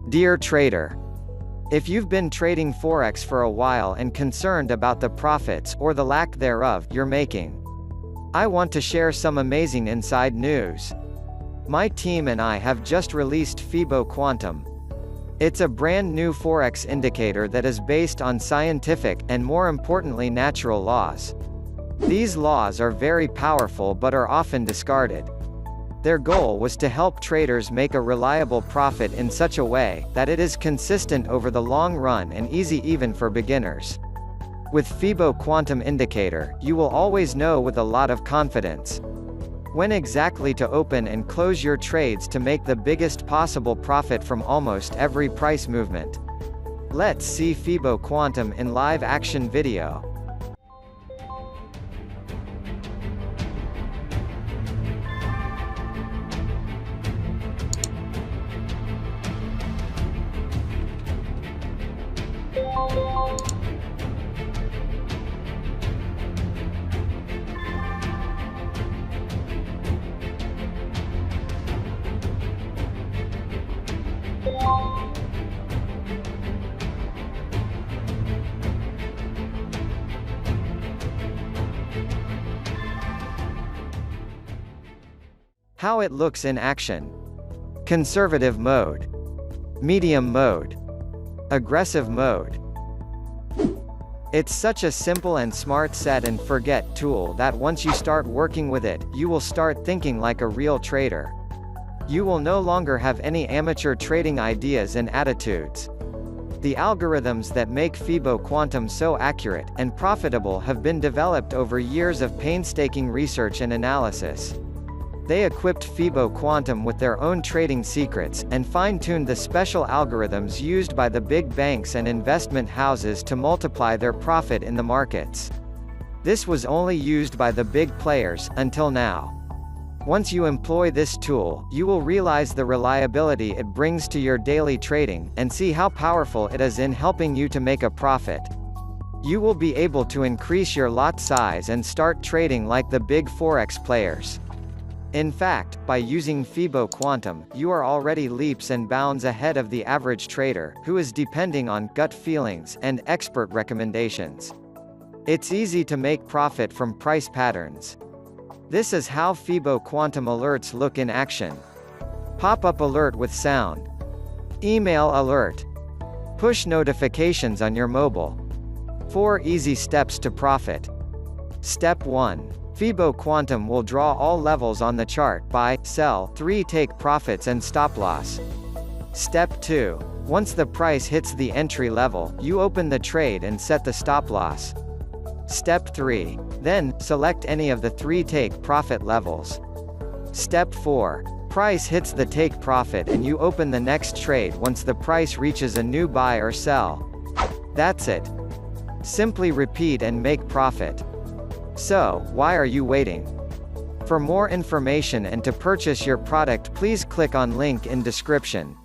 Dear trader, if you've been trading Forex for a while and concerned about the profits, or the lack thereof, you're making, I want to share some amazing inside news. My team and I have just released Fibo Quantum. It's a brand new Forex indicator that is based on scientific, and more importantly natural laws. These laws are very powerful but are often discarded. Their goal was to help traders make a reliable profit in such a way that it is consistent over the long run and easy even for beginners. With Fibo Quantum Indicator, you will always know with a lot of confidence when exactly to open and close your trades to make the biggest possible profit from almost every price movement. Let's see Fibo Quantum in live action video. How it looks in action. Conservative mode. Medium mode. Aggressive mode. It's such a simple and smart set and forget tool that once you start working with it, you will start thinking like a real trader. You will no longer have any amateur trading ideas and attitudes. The algorithms that make Fibo Quantum so accurate and profitable have been developed over years of painstaking research and analysis. They equipped Fibo Quantum with their own trading secrets, and fine-tuned the special algorithms used by the big banks and investment houses to multiply their profit in the markets. This was only used by the big players, until now. Once you employ this tool, you will realize the reliability it brings to your daily trading, and see how powerful it is in helping you to make a profit. You will be able to increase your lot size and start trading like the big Forex players. In fact, by using Fibo Quantum, you are already leaps and bounds ahead of the average trader, who is depending on gut feelings and expert recommendations. It's easy to make profit from price patterns. This is how Fibo Quantum alerts look in action. Pop-up alert with sound. Email alert. Push notifications on your mobile. 4 easy steps to profit. Step 1. Fibo Quantum will draw all levels on the chart: buy, sell, 3 take profits and stop loss. Step 2. Once the price hits the entry level, you open the trade and set the stop loss. Step 3. Then, select any of the 3 take profit levels. Step 4. Price hits the take profit and you open the next trade once the price reaches a new buy or sell. That's it. Simply repeat and make profit. So, why are you waiting? For more information and to purchase your product, please click on link in description.